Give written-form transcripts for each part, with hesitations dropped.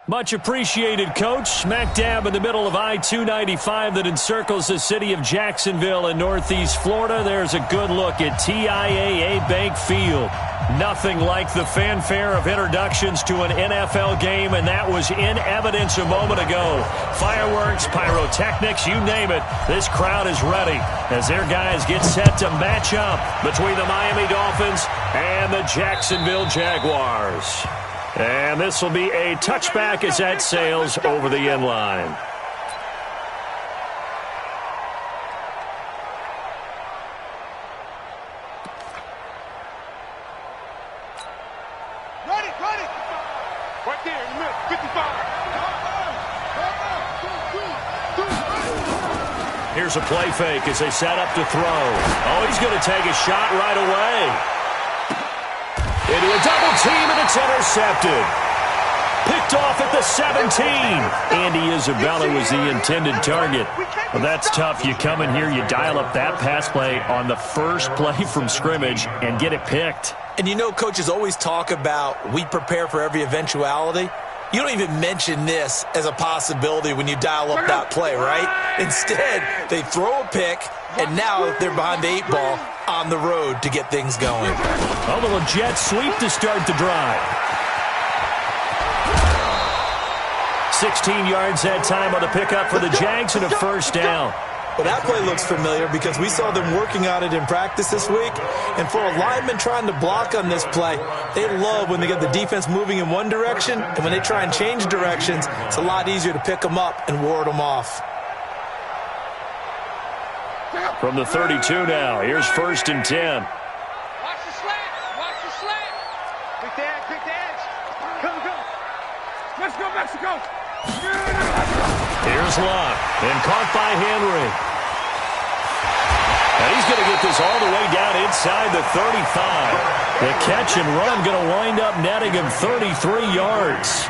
Much appreciated, Coach. Smack dab in the middle of I-295 that encircles the city of Jacksonville in Northeast Florida. There's a good look at TIAA Bank Field. Nothing like the fanfare of introductions to an NFL game, and that was in evidence a moment ago. Fireworks, pyrotechnics, you name it. This crowd is ready as their guys get set to match up between the Miami Dolphins and the Jacksonville Jaguars. And this will be a touchback as that sails over the end line. Ready. Right there in the middle, 55. Here's a play fake as they set up to throw. Oh, he's going to take a shot right away. Into a double team, and it's intercepted. Picked off at the 17. Andy Isabella was the intended target. Well, that's tough. You come in here, you dial up that pass play on the first play from scrimmage and get it picked. And you know, coaches always talk about we prepare for every eventuality. You don't even mention this as a possibility when you dial up that play, right? Instead, they throw a pick, and now they're behind the 8 ball on the road to get things going. A little jet sweep to start the drive. 16 yards that time on the pickup for the Jags and a first down. Well, that play looks familiar because we saw them working on it in practice this week. And for a lineman trying to block on this play, they love when they get the defense moving in one direction. And when they try and change directions, it's a lot easier to pick them up and ward them off. From the 32 now, here's 1st and 10. Watch the slant. Quick the edge. Come. Let's go, Mexico. Here's Locke, and caught by Henry. And he's going to get this all the way down inside the 35. The catch and run going to wind up netting him 33 yards.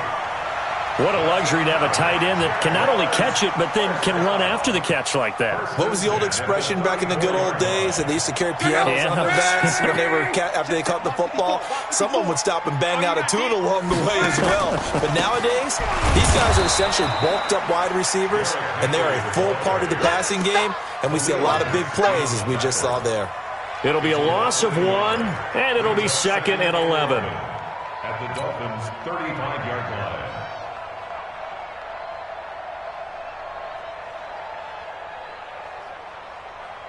What a luxury to have a tight end that can not only catch it, but then can run after the catch like that. What was the old expression back in the good old days that they used to carry pianos on their backs when they were after they caught the football? Someone would stop and bang out a tune along the way as well. But nowadays, these guys are essentially bulked up wide receivers, and they are a full part of the passing game, and we see a lot of big plays as we just saw there. It'll be a loss of 1, and it'll be 2nd and 11. At the Dolphins' 35-yard line.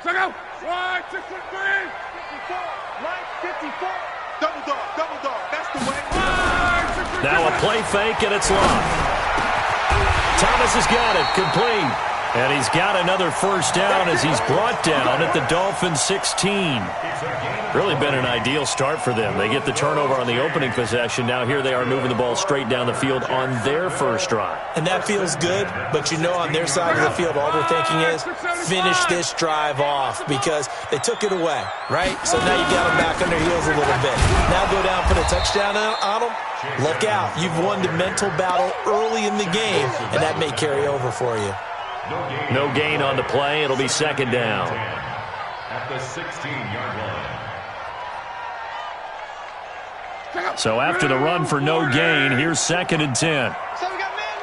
So go. 1, 2, 3. 54. Right, 54. Double dog. That's the way. 1, 2, 3. Now a play fake, and it's Locke. Thomas has got it, complete. And he's got another first down as he's brought down at the Dolphins' 16. Really been an ideal start for them. They get the turnover on the opening possession. Now here they are moving the ball straight down the field on their first drive. And that feels good, but you know on their side of the field all they're thinking is finish this drive off because they took it away, right? So now you got them back on their heels a little bit. Now go down, put a touchdown on them. Look out. You've won the mental battle early in the game, and that may carry over for you. No gain on the play. It'll be 2nd down. At the 16-yard line. So after the run for no gain, here's 2nd and 10. So we got man.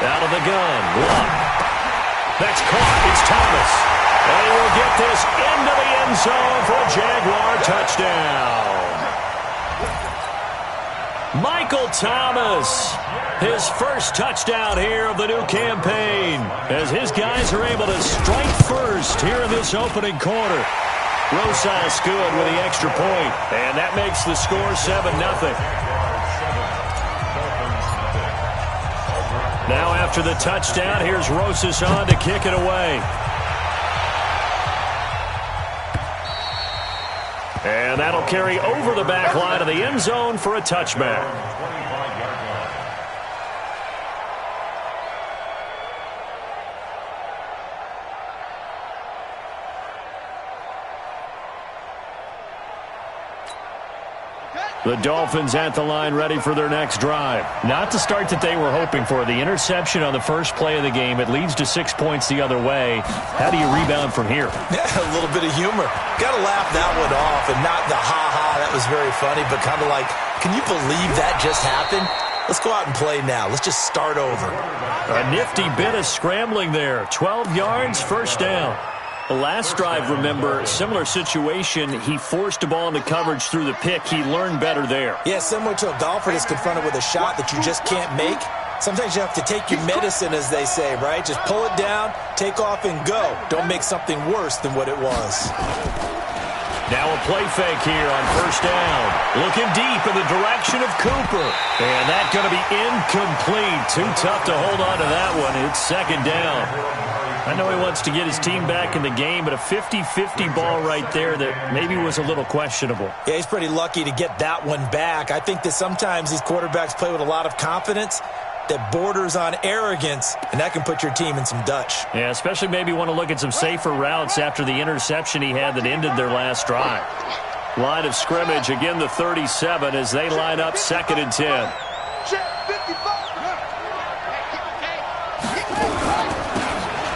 Out of the gun. Locke. That's caught. It's Thomas. And he will get this into the end zone for a Jaguar touchdown. Michael Thomas, his first touchdown here of the new campaign, as his guys are able to strike first here in this opening quarter. Rosas good with the extra point, and that makes the score 7-0. Now after the touchdown, here's Rosas on to kick it away. And that'll carry over the back line of the end zone for a touchback. The Dolphins at the line ready for their next drive. Not the start that they were hoping for. The interception on the first play of the game. It leads to 6 points the other way. How do you rebound from here? Yeah, a little bit of humor. Got to laugh that one off and not the ha-ha. That was very funny, but kind of like, can you believe that just happened? Let's go out and play now. Let's just start over. A nifty bit of scrambling there. 12 yards, first down. The last drive, remember, similar situation. He forced a ball into coverage through the pick. He learned better there. Yeah, similar to a golfer that's confronted with a shot that you just can't make. Sometimes you have to take your medicine, as they say, right? Just pull it down, take off, and go. Don't make something worse than what it was. Now a play fake here on first down. Looking deep in the direction of Cooper. And that's going to be incomplete. Too tough to hold on to that one. It's second down. I know he wants to get his team back in the game, but a 50-50 ball right there that maybe was a little questionable. Yeah, he's pretty lucky to get that one back. I think that sometimes these quarterbacks play with a lot of confidence that borders on arrogance, and that can put your team in some Dutch. Yeah, especially maybe want to look at some safer routes after the interception he had that ended their last drive. Line of scrimmage, again the 37 as they line up 2nd and 10.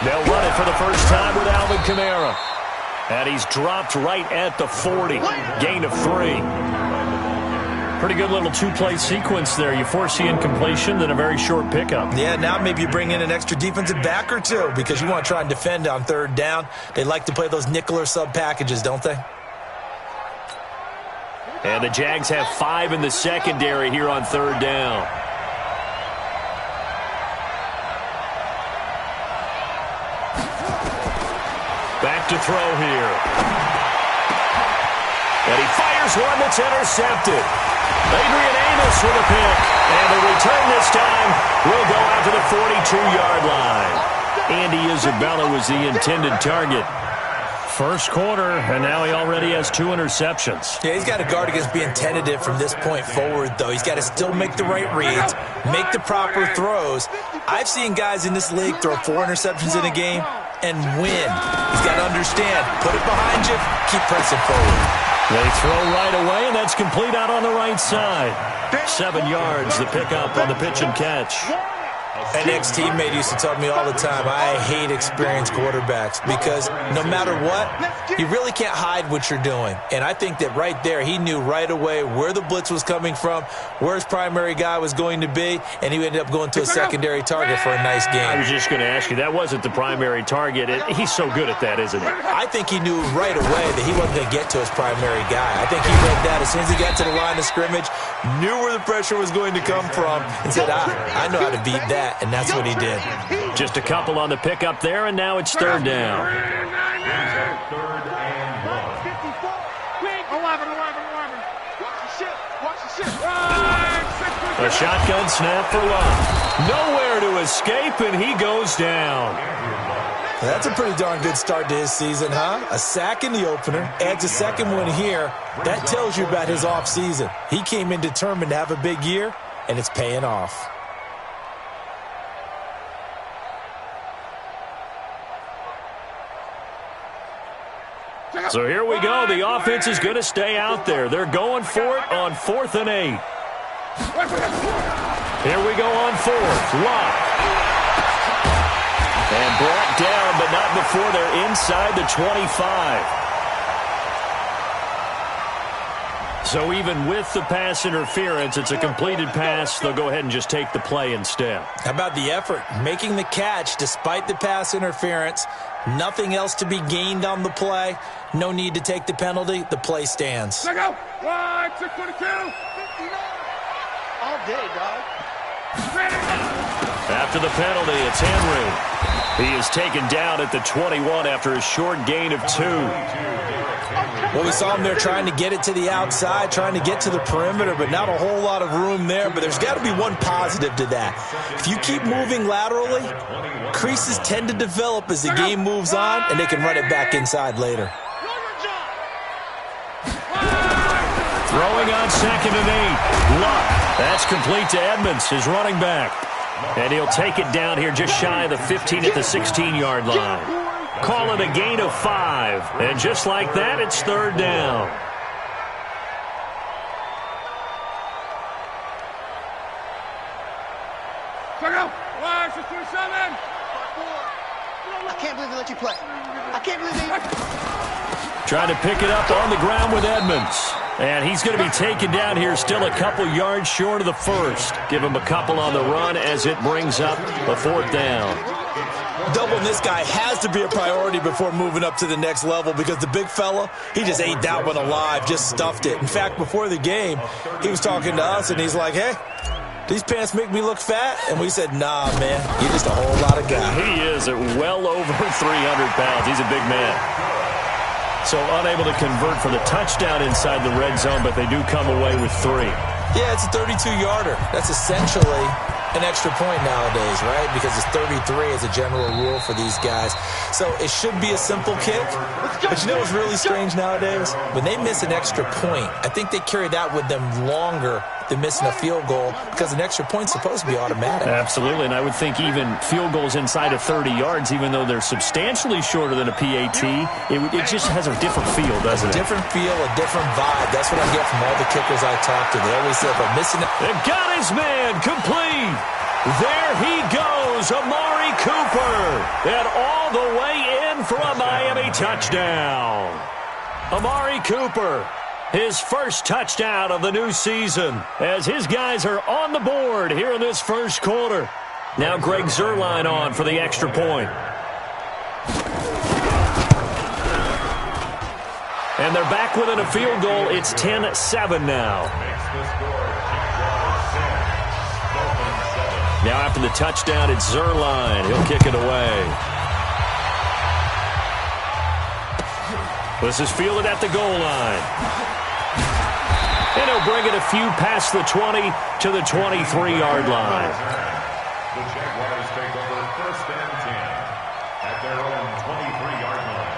They'll run it for the first time with Alvin Kamara. And he's dropped right at the 40. Gain of 3. Pretty good little two-play sequence there. You force the incompletion, then a very short pickup. Yeah, now maybe you bring in an extra defensive back or two because you want to try and defend on third down. They like to play those nickel or sub packages, don't they? And the Jags have 5 in the secondary here on third down. Back to throw here. And he fires one that's intercepted. Adrian Amos with a pick. And the return this time will go out to the 42-yard line. Andy Isabella was the intended target. First quarter, and now he already has 2 interceptions. Yeah, he's got to guard against being tentative from this point forward, though. He's got to still make the right reads, make the proper throws. I've seen guys in this league throw 4 interceptions in a game and win. He's got to understand, put it behind you, keep pressing forward. They throw right away, and that's complete out on the right side. 7 yards, the pickup on the pitch and catch. An ex-teammate used to tell me all the time, I hate experienced quarterbacks because no matter what, you really can't hide what you're doing. And I think that right there, he knew right away where the blitz was coming from, where his primary guy was going to be, and he ended up going to a secondary target for a nice game. I was just going to ask you, that wasn't the primary target. He's so good at that, isn't he? I think he knew right away that he wasn't going to get to his primary guy. I think he read that as soon as he got to the line of scrimmage, knew where the pressure was going to come from, and said, I know how to beat that. And that's what he did. Just a couple on the pickup there, and now it's third down. A shotgun snap for Love. Nowhere to escape, and he goes down. That's a pretty darn good start to his season, huh? A sack in the opener, adds a second one here. That tells you about his offseason. He came in determined to have a big year, and it's paying off. So here we go. The offense is going to stay out there. They're going for it on 4th and 8. Here we go on 4th. Lock. And brought down, but not before they're inside the 25. So even with the pass interference, it's a completed pass. They'll go ahead and just take the play instead. How about the effort? Making the catch despite the pass interference. Nothing else to be gained on the play. No need to take the penalty. The play stands. Let go. 1, 6, 22. All day, dog. After the penalty, it's Henry. He is taken down at the 21 after a short gain of 2. Well, we saw him there trying to get it to the outside, trying to get to the perimeter, but not a whole lot of room there. But there's got to be one positive to that. If you keep moving laterally, creases tend to develop as the game moves on, and they can run it back inside later. Throwing on 2nd and 8. Luck. That's complete to Edmonds, his running back. And he'll take it down here just shy of the 15 at the 16-yard line. Call it a gain of 5. And just like that, it's third down. can't believe they let you play. I can't believe they... Trying to pick it up on the ground with Edmonds. And he's going to be taken down here, still a couple yards short of the first. Give him a couple on the run as it brings up a 4th down. Doubling this guy has to be a priority before moving up to the next level because the big fella, he just ate that one alive, just stuffed it. In fact, before the game, he was talking to us, and he's like, hey, these pants make me look fat? And we said, nah, man, you're just a whole lot of guy. He is at well over 300 pounds. He's a big man. So unable to convert for the touchdown inside the red zone, but they do come away with 3. Yeah, it's a 32-yarder. That's essentially an extra point nowadays, right? Because it's 33 as a general rule for these guys. So it should be a simple kick. But you know what's really strange nowadays? When they miss an extra point, I think they carry that with them longer than missing a field goal because an extra point's supposed to be automatic. Absolutely, and I would think even field goals inside of 30 yards, even though they're substantially shorter than a PAT, it just has a different feel, doesn't it? A different feel, a different vibe. That's what I get from all the kickers I talk to. They always say, if I'm missing it. They've got his man complete. There he goes, Amari Cooper. And all the way in for a Miami touchdown. Amari Cooper, his first touchdown of the new season, as his guys are on the board here in this first quarter. Now Greg Zuerlein on for the extra point. And they're back within a field goal. It's 10-7 now. Now after the touchdown, it's Zuerlein. He'll kick it away. This is fielded at the goal line. And he'll bring it a few past the 20 to the 23-yard line. The Jaguars take over 1st and 10 at their own 23-yard line.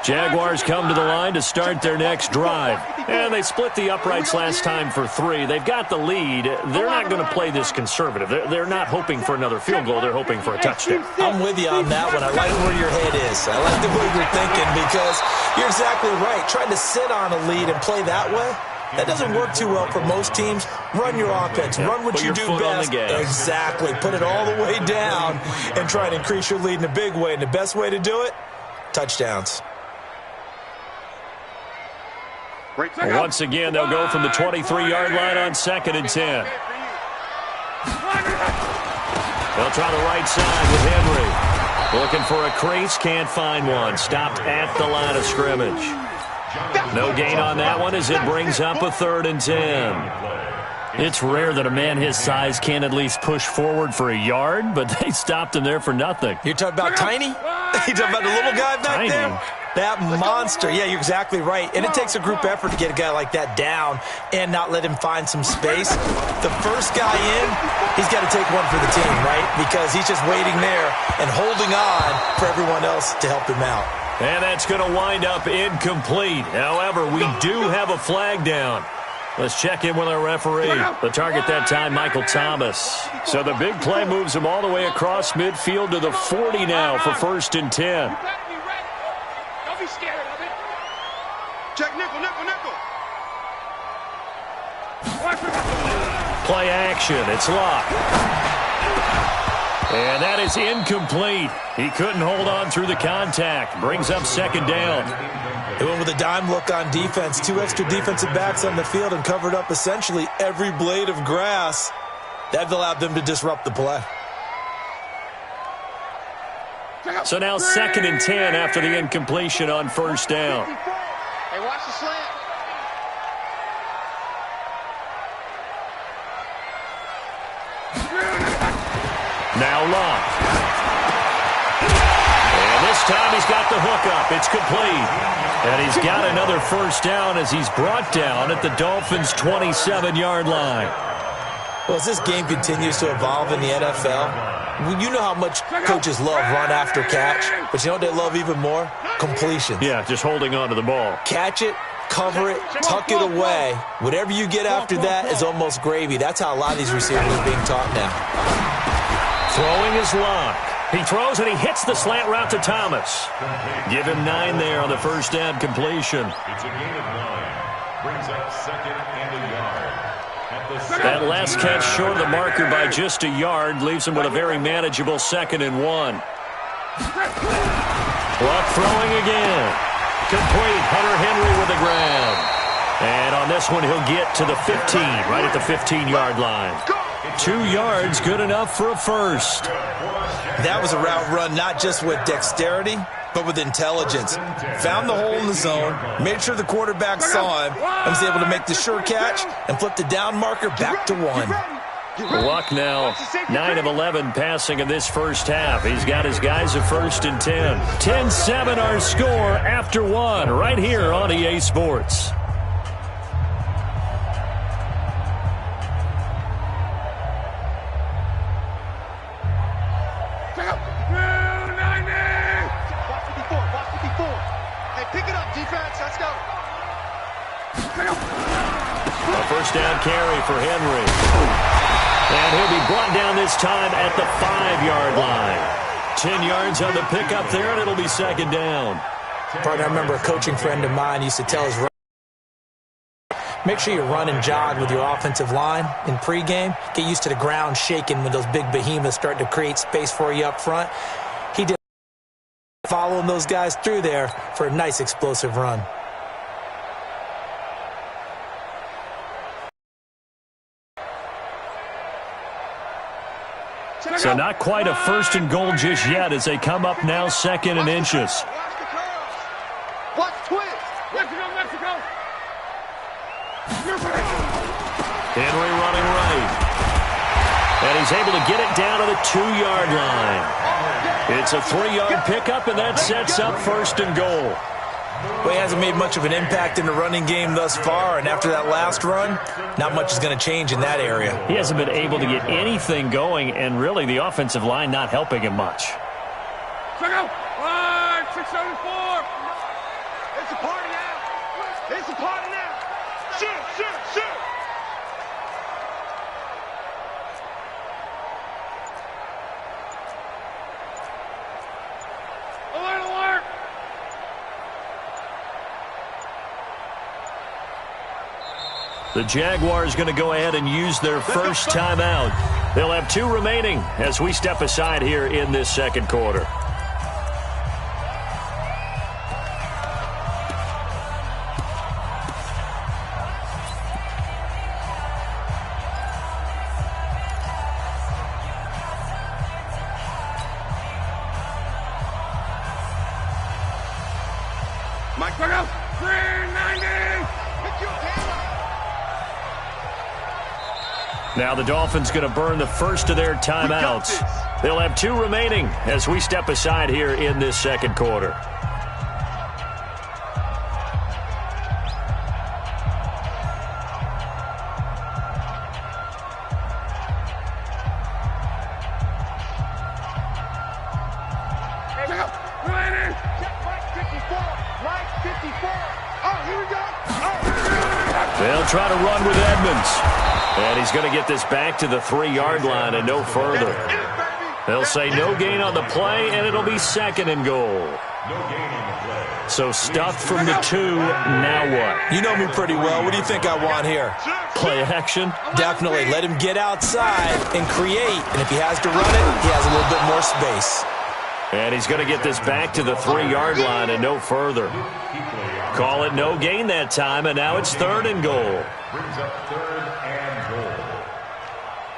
Jaguars come to the line to start their next drive. And they split the uprights last time for 3. They've got the lead. They're not going to play this conservative. They're not hoping for another field goal. They're hoping for a touchdown. I'm with you on that one. I like where your head is. I like the way you're thinking because you're exactly right. Trying to sit on a lead and play that way, that doesn't work too well for most teams. Run your offense. Run what you do best. Exactly. Put it all the way down and try and increase your lead in a big way. And the best way to do it, touchdowns. Once again, they'll go from the 23-yard line on 2nd and 10. They'll try the right side with Henry. Looking for a crease, can't find one. Stopped at the line of scrimmage. No gain on that one as it brings up a 3rd and 10. It's rare that a man his size can at least push forward for a yard, but they stopped him there for nothing. You're talking about Tiny? You're talking about the little guy back there? That monster. Yeah, you're exactly right. And it takes a group effort to get a guy like that down and not let him find some space. The first guy in, he's got to take one for the team, right? Because he's just waiting there and holding on for everyone else to help him out. And that's going to wind up incomplete. However, we do have a flag down. Let's check in with our referee. The target that time, Michael Thomas. So the big play moves him all the way across midfield to the 40 now for 1st and 10. Don't be scared of it. Check nickel, nickel, nickel. Play action. It's locked. And that is incomplete. He couldn't hold on through the contact. Brings up 2nd down. They went with a dime look on defense. 2 extra defensive backs on the field and covered up essentially every blade of grass. That allowed them to disrupt the play. So now 2nd and 10 after the incompletion on 1st down. Hey, watch the slant. Now locked. And this time he's got the hook up. It's complete. And he's got another 1st down as he's brought down at the Dolphins' 27-yard line. Well, as this game continues to evolve in the NFL, you know how much coaches love run after catch, but you know what they love even more? Completions. Yeah, just holding on to the ball. Catch it, cover it, tuck it away. Whatever you get after that is almost gravy. That's how a lot of these receivers are being taught now. Throwing his lock. He throws and he hits the slant route to Thomas. Give him 9 there on the 1st down completion. It's a gain of 9. Brings up 2nd and a yard. That last catch short of the marker by just a yard leaves him with a very manageable 2nd and 1. Luck throwing again. Complete. Hunter Henry with a grab. And on this one, he'll get to the 15, right at the 15-yard line. 2 yards, good enough for a first. That was a route run not just with dexterity, but with intelligence. Found the hole in the zone, made sure the quarterback saw him, and was able to make the sure catch and flip the down marker back to 1. Luck now 9 of 11 passing in this first half. He's got his guys a 1st and 10. 10-7 our score after 1 right here on EA Sports. A first down carry for Henry. And he'll be brought down this time at the 5-yard line. 10 yards on the pickup there, and it'll be 2nd down. Partner, I remember a coaching friend of mine used to tell his run, make sure you run and jog with your offensive line in pregame. Get used to the ground shaking when those big behemoths start to create space for you up front. He did following those guys through there for a nice explosive run. So not quite a 1st and goal just yet as they come up now 2nd and inches. Watch twist. Mexico. Henry running right. And he's able to get it down to the 2-yard line. It's a 3-yard pickup, and that sets up 1st and goal. Well, he hasn't made much of an impact in the running game thus far, and after that last run, not much is going to change in that area. He hasn't been able to get anything going, and really the offensive line not helping him much. Check out. 674. It's a party now. It's a party now. Shoot. Alert. The Jaguars going to go ahead and use their first timeout. They'll have 2 remaining as we step aside here in this 2nd quarter. Mike, look out. 390. Now the Dolphins going to burn the first of their timeouts. They'll have 2 remaining as we step aside here in this 2nd quarter. They'll try to run with Edmonds. And he's going to get this back to the 3-yard line and no further. They'll say no gain on the play, and it'll be 2nd and goal. So stuffed from the 2, now what? You know me pretty well. What do you think I want here? Play action? Definitely. Let him get outside and create. And if he has to run it, he has a little bit more space. And he's going to get this back to the 3-yard line and no further. Call it no gain that time, and now it's 3rd and goal.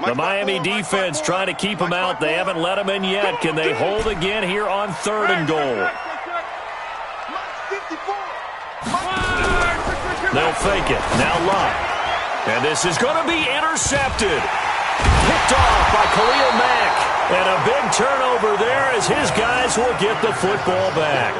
The Miami defense trying to keep him out. They haven't let him in yet. Can they hold again here on 3rd and goal? They'll fake it. Now Luck. And this is going to be intercepted. Picked off by Khalil Mack. And a big turnover there as his guys will get the football back.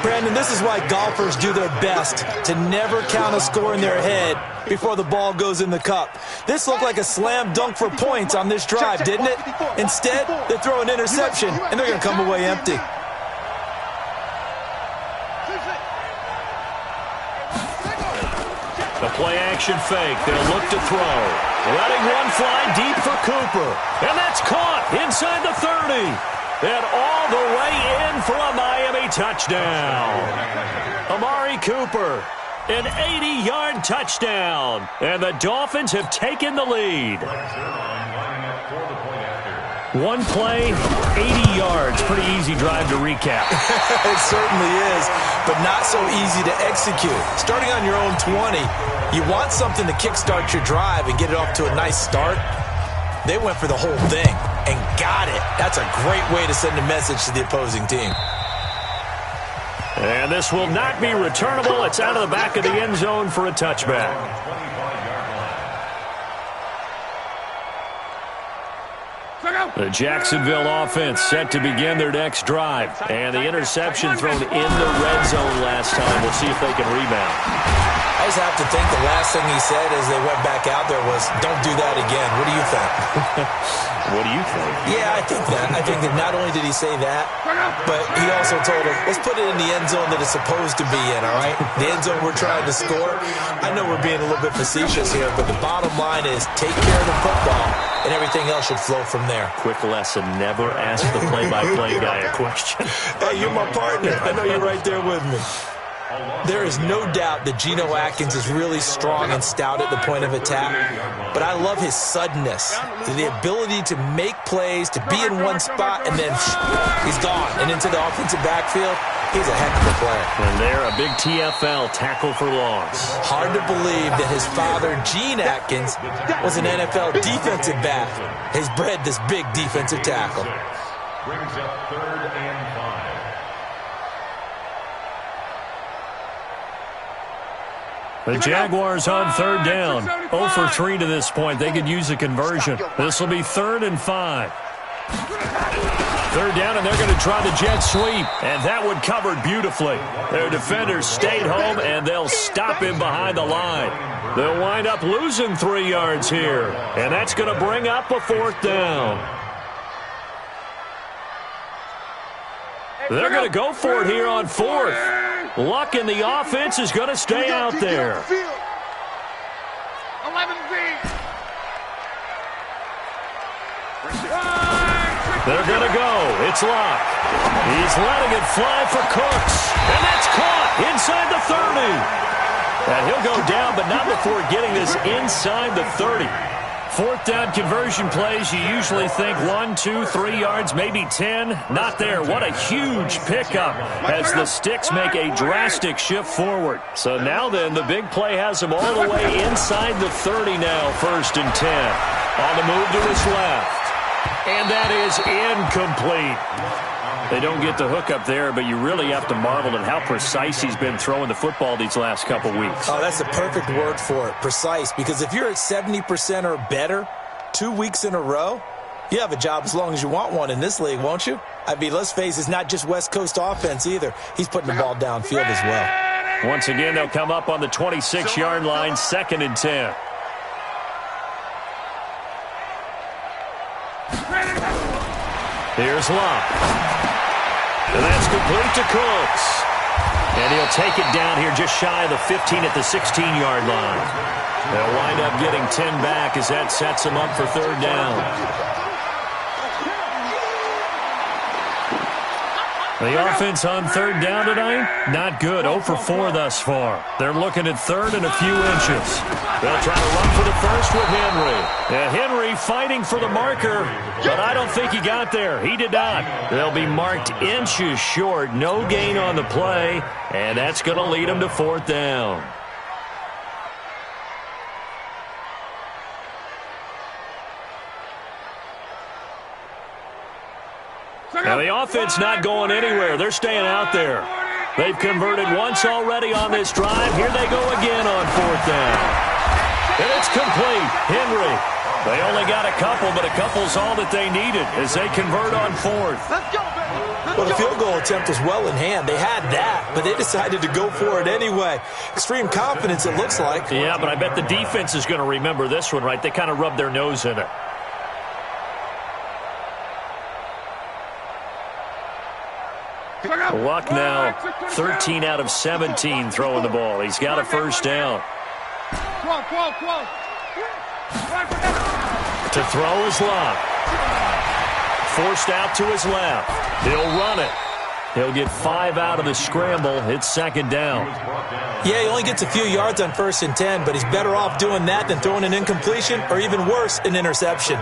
Brandon, this is why golfers do their best to never count a score in their head before the ball goes in the cup. This looked like a slam dunk for points on this drive, didn't it? Instead, they throw an interception, and they're going to come away empty. The play-action fake. They'll look to throw. Letting one fly deep for Cooper. And that's caught inside the 30. And all the way in for a Miami touchdown. Amari Cooper An 80-yard touchdown. And the Dolphins have taken the lead. One play, 80 yards. Pretty easy drive to recap. It certainly is, but not so easy to execute. Starting on your own 20, you want something to kickstart your drive and get it off to a nice start. They went for the whole thing and got it. That's a great way to send a message to the opposing team. And this will not be returnable. It's out of the back of the end zone for a touchback. The Jacksonville offense set to begin their next drive. And the interception thrown in the red zone last time. We'll see if they can rebound. I just have to think the last thing he said as they went back out there was, don't do that again. What do you think? What do you think? Yeah, I think that. I think that not only did he say that, but he also told him, let's put it in the end zone that it's supposed to be in, all right? The end zone we're trying to score. I know we're being a little bit facetious here, but the bottom line is take care of the football, and everything else should flow from there. Quick lesson, never ask the play-by-play guy a question. Hey, you're my partner. I know you're right there with me. There is no doubt that Geno Atkins is really strong and stout at the point of attack, but I love his suddenness, the ability to make plays, to be in one spot, and then he's gone. And into the offensive backfield, he's a heck of a player. And there, a big TFL, tackle for loss. Hard to believe that his father, Gene Atkins, was an NFL defensive back. He's bred this big defensive tackle. Brings up 3rd and 5. The Jaguars on 3rd down. 0 for 3 to this point. They could use a conversion. This will be 3rd and 5. 3rd down, and they're going to try the jet sweep. And that one covered beautifully. Their defenders stayed home, and they'll stop him behind the line. They'll wind up losing 3 yards here. And that's going to bring up a 4th down. They're going to go for it here on 4th. Luck in the offense is going to stay out there. 11B. They're going to go. It's Luck. He's letting it fly for Cooks. And that's caught inside the 30. And he'll go down, but not before getting this inside the 30. 4th down conversion plays, you usually think 1, 2, 3 yards, maybe 10. Not there. What a huge pickup as the Sticks make a drastic shift forward. So now then, the big play has him all the way inside the 30 now, 1st and 10. On the move to his left. And that is incomplete. They don't get the hook up there, but you really have to marvel at how precise he's been throwing the football these last couple weeks. Oh, that's the perfect word for it, precise, because if you're at 70% or better 2 weeks in a row, you have a job as long as you want one in this league, won't you? I mean, let's face it, it's not just West Coast offense either. He's putting the ball downfield as well. Once again, they'll come up on the 26-yard line, 2nd and 10. Here's Luck. And that's complete to Cooks. And he'll take it down here just shy of the 15 at the 16-yard line. They'll wind up getting 10 back as that sets them up for 3rd down. The offense on 3rd down tonight, not good. 0 for 4 thus far. They're looking at 3rd and a few inches. They'll try to run for the first with Henry. And Henry fighting for the marker, but I don't think he got there. He did not. They'll be marked inches short. No gain on the play, and that's going to lead them to 4th down. Now, the offense not going anywhere. They're staying out there. They've converted once already on this drive. Here they go again on 4th down. And it's complete. Henry. They only got a couple, but a couple's all that they needed as they convert on 4th. Well, the field goal attempt was well in hand. They had that, but they decided to go for it anyway. Extreme confidence, it looks like. Yeah, but I bet the defense is going to remember this one, right? They kind of rubbed their nose in it. Luck now 13 out of 17 throwing the ball. He's got a 1st down. To throw is Luck. Forced out to his left. He'll run it. He'll get 5 out of the scramble. It's second down. Yeah, he only gets a few yards on 1st and 10, but he's better off doing that than throwing an incompletion or even worse, an interception.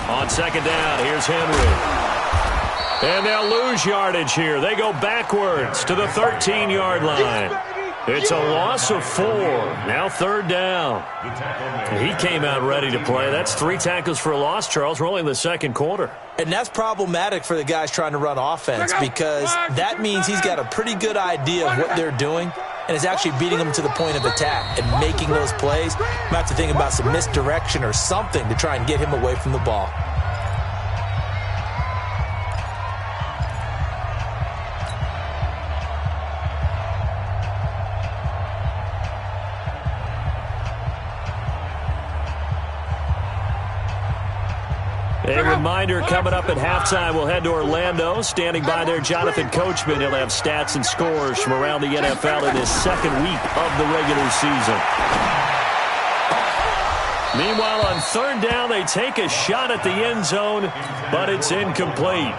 On second down, here's Henry. And they'll lose yardage here. They go backwards to the 13-yard line. It's a loss of 4. Now 3rd down. He came out ready to play. That's 3 tackles for a loss, Charles. We're only in the second quarter. And that's problematic for the guys trying to run offense because that means he's got a pretty good idea of what they're doing and is actually beating them to the point of attack and making those plays. You might have to think about some misdirection or something to try and get him away from the ball. A reminder, coming up at halftime, we'll head to Orlando. Standing by there, Jonathan Coachman. He'll have stats and scores from around the NFL in his second week of the regular season. Meanwhile, on 3rd down, they take a shot at the end zone, but it's incomplete.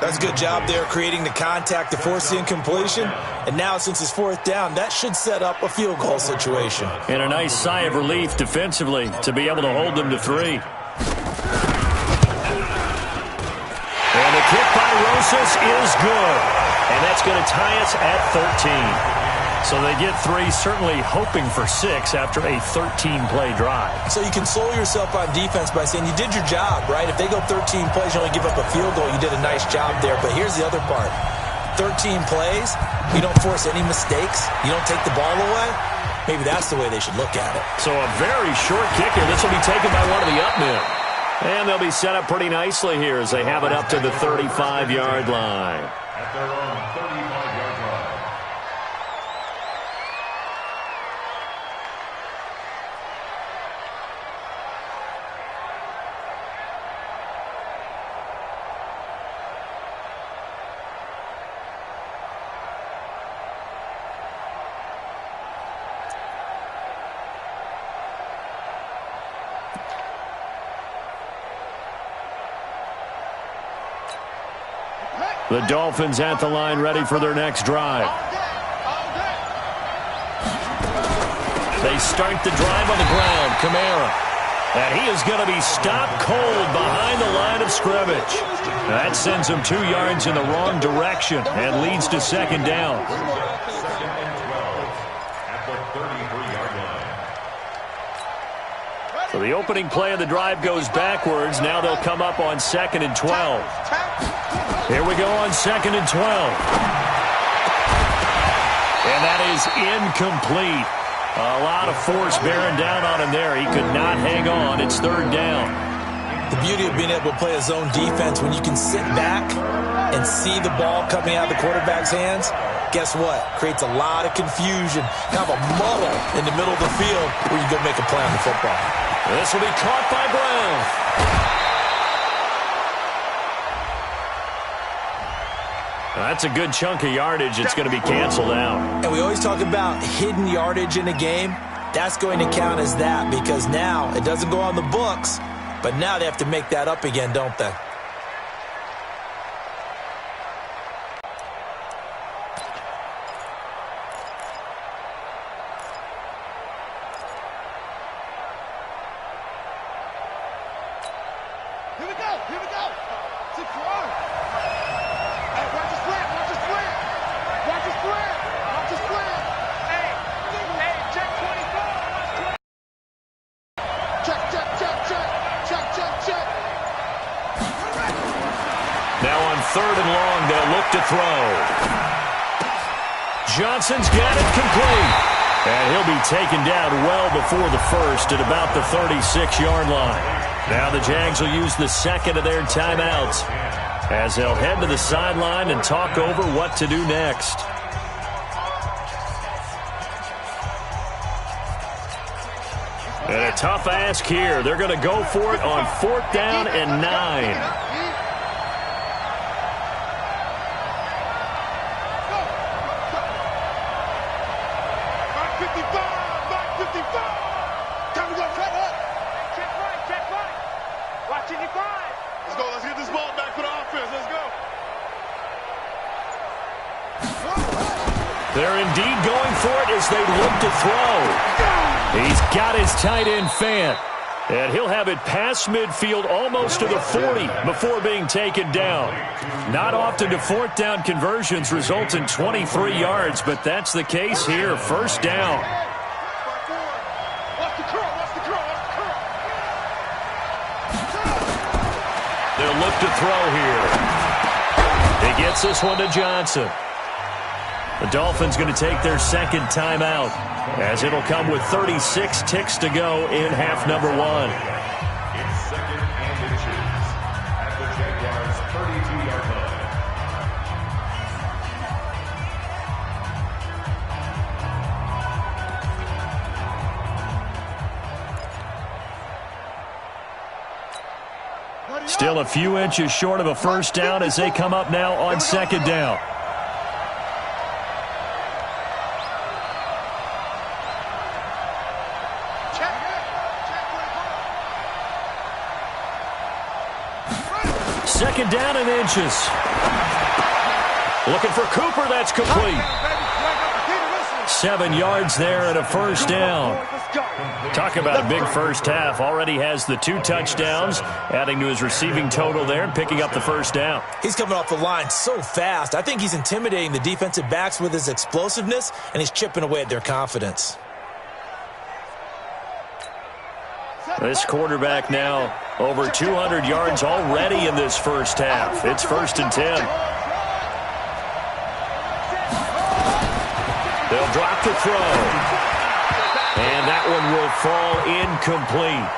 That's a good job there, creating the contact to force the incompletion. And now, since it's 4th down, that should set up a field goal situation. And a nice sigh of relief defensively to be able to hold them to 3. And the kick by Rosas is good. And that's going to tie us at 13. So they get 3, certainly hoping for 6 after a 13-play drive. So you console yourself on defense by saying you did your job, right? If they go 13 plays, you only give up a field goal, you did a nice job there. But here's the other part. 13 plays, you don't force any mistakes, you don't take the ball away. Maybe that's the way they should look at it. So a very short kicker. This will be taken by one of the up men. And they'll be set up pretty nicely here as they have it up to the 35-yard line. At their own 35-yard line. The Dolphins at the line, ready for their next drive. They start the drive on the ground. Kamara. And he is going to be stopped cold behind the line of scrimmage. That sends him 2 yards in the wrong direction and leads to second down. Second and 12 at the 33-yard line. So the opening play of the drive goes backwards. Now they'll come up on 2nd and 12. Here we go on 2nd and 12. And that is incomplete. A lot of force bearing down on him there. He could not hang on. It's 3rd down. The beauty of being able to play a zone defense when you can sit back and see the ball coming out of the quarterback's hands, guess what? Creates a lot of confusion, kind of a muddle in the middle of the field where you go make a play on the football. This will be caught by Brown. That's a good chunk of yardage. It's going to be canceled out. And we always talk about hidden yardage in a game. That's going to count as that because now it doesn't go on the books, but now they have to make that up again, don't they? Here we go. Here we go. It's wrong. Hey, watch the slant. Watch the slant. Watch the slant. Watch the slant. Hey, check 24. Check, check, check, check. Check, check, check. Now on 3rd and long, they'll look to throw. Johnson's got it complete. And he'll be taken down well before the first at about the 36-yard line. Now the Jags will use the second of their timeouts as they'll head to the sideline and talk over what to do next. And a tough ask here. They're going to go for it on 4th down and 9. They're indeed going for it as they look to throw. He's got his tight end Fant. And he'll have it past midfield almost to the 40 before being taken down. Not often do 4th down conversions result in 23 yards, but that's the case here. 1st down. They'll look to throw here. He gets this one to Johnson. The Dolphins going to take their 2nd timeout, as it'll come with 36 ticks to go in half number 1. It's 2nd and inches at the Jaguars' 32-yard line. Still a few inches short of a 1st down as they come up now on 2nd down. Second down and inches. Looking for Cooper. That's complete. 7 yards there and a 1st down. Talk about a big first half. Already has the 2 touchdowns, adding to his receiving total there and picking up the 1st down. He's coming off the line so fast. I think he's intimidating the defensive backs with his explosiveness, and he's chipping away at their confidence. This quarterback now over 200 yards already in this first half. It's 1st and 10. They'll drop the throw. And that one will fall incomplete.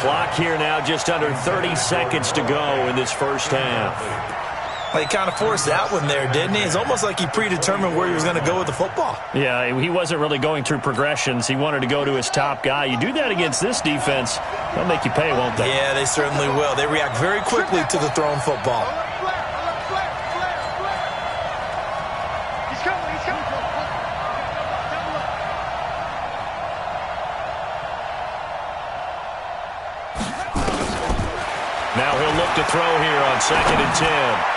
Clock here now just under 30 seconds to go in this first half. Well, he kind of forced that one there, didn't he? It's almost like he predetermined where he was going to go with the football. Yeah, he wasn't really going through progressions. He wanted to go to his top guy. You do that against this defense, they'll make you pay, won't they? Yeah, they certainly will. They react very quickly to the thrown football. Now he'll look to throw here on 2nd and 10.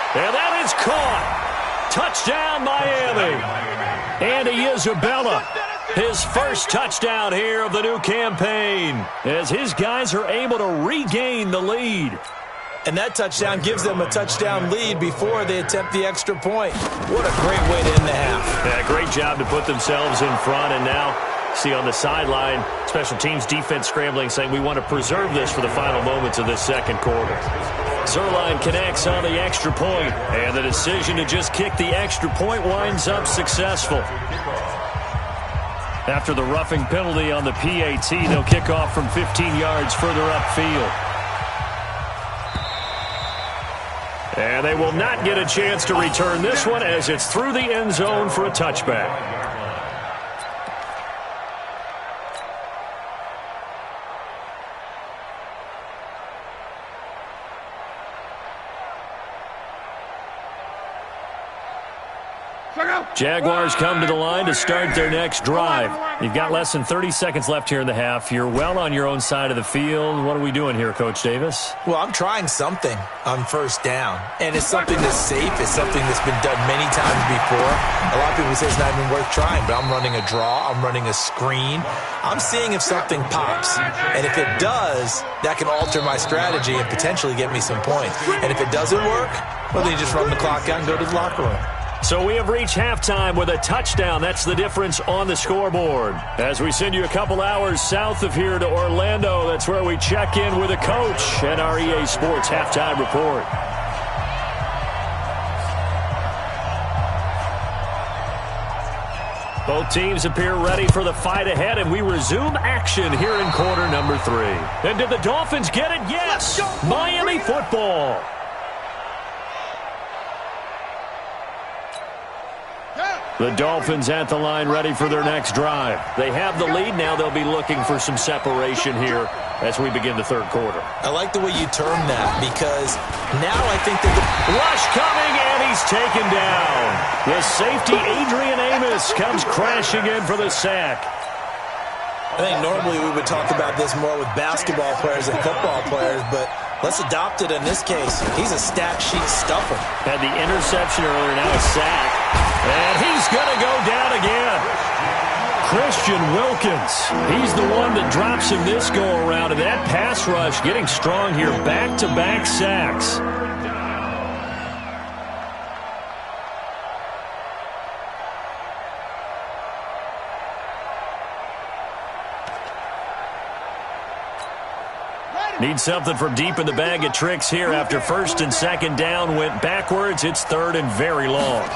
And that is caught. Touchdown, Miami. Andy Isabella, his first touchdown here of the new campaign, as his guys are able to regain the lead. And that touchdown gives them a touchdown lead before they attempt the extra point. What a great way to end the half. Yeah, great job to put themselves in front, and now see on the sideline, special teams defense scrambling, saying we want to preserve this for the final moments of this 2nd quarter. Zuerlein connects on the extra point, and the decision to just kick the extra point winds up successful. After the roughing penalty on the PAT, they'll kick off from 15 yards further upfield. And they will not get a chance to return this one as it's through the end zone for a touchback. Jaguars come to the line to start their next drive. You've got less than 30 seconds left here in the half. You're well on your own side of the field. What are we doing here, Coach Davis? Well, I'm trying something on 1st down, and it's something that's safe. It's something that's been done many times before. A lot of people say it's not even worth trying, but I'm running a draw. I'm running a screen. I'm seeing if something pops, and if it does, that can alter my strategy and potentially get me some points. And if it doesn't work, well, then you just run the clock out and go to the locker room. So we have reached halftime with a touchdown. That's the difference on the scoreboard. As we send you a couple hours south of here to Orlando, that's where we check in with a coach and our EA Sports Halftime Report. Both teams appear ready for the fight ahead, and we resume action here in quarter number 3. And did the Dolphins get it? Yes! Miami football. Yeah. The Dolphins at the line ready for their next drive. They have the lead. Now they'll be looking for some separation here as we begin the third quarter. I like the way you term that because now I think that the rush coming, and he's taken down. The safety, Adrian Amos, comes crashing in for the sack. I think normally we would talk about this more with basketball players and football players, but let's adopt it in this case. He's a stat sheet stuffer. Had the interception earlier, now a sack. And he's going to go down again. Christian Wilkins. He's the one that drops him this go-around. And that pass rush getting strong here. Back-to-back sacks. Need something from deep in the bag of tricks here after first and second down went backwards. It's third and very long.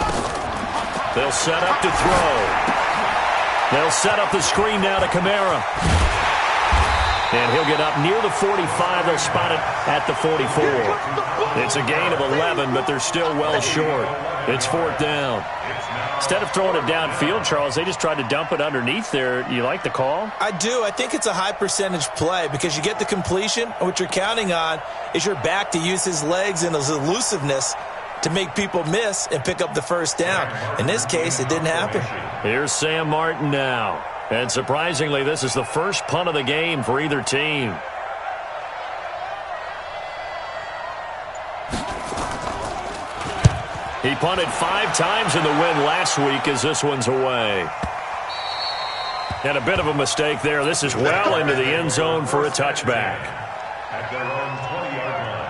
They'll set up to throw. They'll set up the screen now to Kamara. And he'll get up near the 45. They'll spot it at the 44. It's a gain of 11, but they're still well short. It's fourth down. Instead of throwing it downfield, Charles, they just tried to dump it underneath there. You like the call? I do. I think it's a high percentage play because you get the completion, and what you're counting on is your back to use his legs and his elusiveness to make people miss and pick up the first down. In this case, it didn't happen. Here's Sam Martin now. And surprisingly, this is the first punt of the game for either team. He punted 5 times in the win last week as this one's away. And a bit of a mistake there. This is well into the end zone for a touchback. At their own 20-yard line.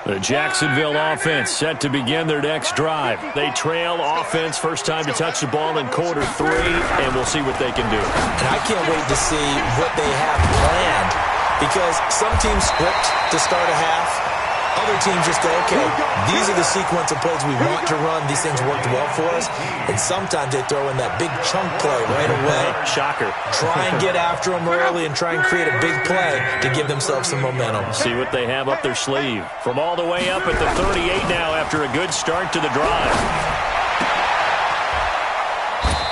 The Jacksonville offense set to begin their next drive. They trail offense, first time to touch the ball in quarter 3, and we'll see what they can do. And I can't wait to see what they have planned because some teams script to start a half. Other teams just go, okay, these are the sequence of plays we want to run. These things worked well for us. And sometimes they throw in that big chunk play right away. Shocker. Try and get after them early and try and create a big play to give themselves some momentum. See what they have up their sleeve. From all the way up at the 38 now after a good start to the drive.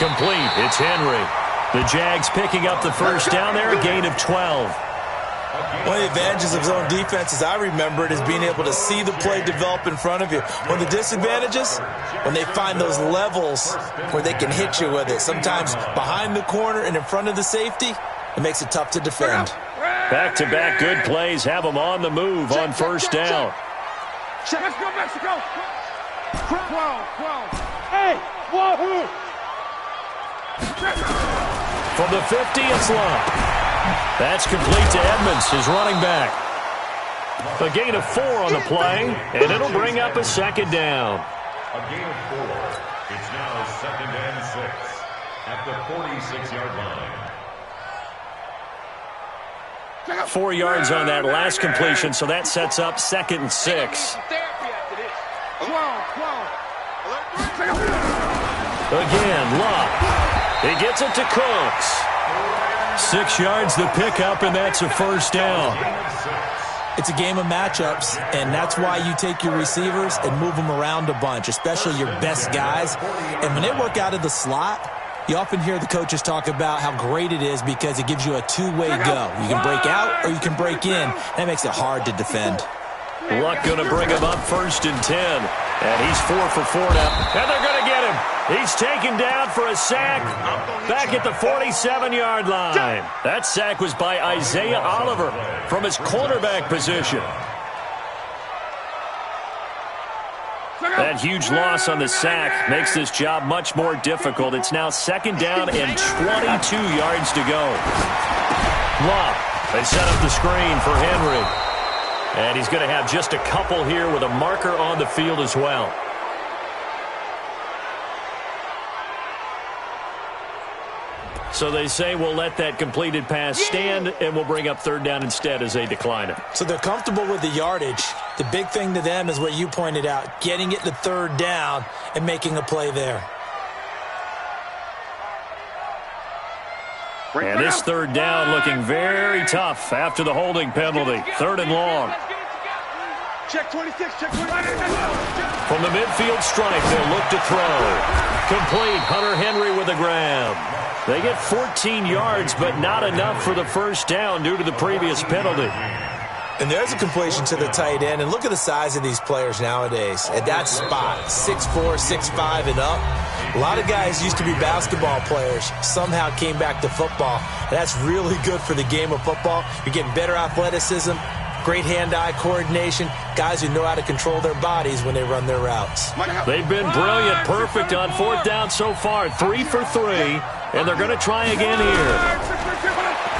Complete. It's Henry. The Jags picking up the first down there, a gain of 12. One of the advantages of zone defense, as I remember it, is being able to see the play develop in front of you. One of the disadvantages, when they find those levels where they can hit you with it, sometimes behind the corner and in front of the safety, it makes it tough to defend. Back-to-back good plays have them on the move on first down. Let's go, Mexico. 12. Hey, wahoo! From the 50, it's Love. That's complete to Edmonds, his running back. A gain of 4 on the play, and it'll bring up a second down. A gain of 4. It's now second and 6 at the 46-yard line. 4 yards on that last completion, so that sets up second and 6. Again, Love. He gets it to Cooks. 6 yards the pickup, and that's a first down. It's a game of matchups, and that's why you take your receivers and move them around a bunch, especially your best guys. And when they work out of the slot, you often hear the coaches talk about how great it is because it gives you a two-way go. You can break out or you can break in. That makes it hard to defend. Luck going to bring him up first and 10. And he's 4 for 4 now. And they're going to get him. He's taken down for a sack back at the 47-yard line. That sack was by Isaiah Oliver from his cornerback position. That huge loss on the sack makes this job much more difficult. It's now second down and 22 yards to go. Love. They set up the screen for Henry. And he's going to have just a couple here with a marker on the field as well. So they say we'll let that completed pass stand, and we'll bring up third down instead as they decline it. So they're comfortable with the yardage. The big thing to them is what you pointed out, getting it to third down and making a play there. And this third down looking very tough after the holding penalty. 3rd and long. Check 26, check 26. From the midfield stripe, they'll look to throw. Complete. Hunter Henry with a grab. They get 14 yards, but not enough for the first down due to the previous penalty. And there's a completion to the tight end. And look at the size of these players nowadays. At that spot, 6'4", 6'5", and up. A lot of guys used to be basketball players, somehow came back to football. That's really good for the game of football. You're getting better athleticism, great hand-eye coordination, guys who know how to control their bodies when they run their routes. They've been brilliant, perfect on 4th down so far, 3 for 3, and they're going to try again here.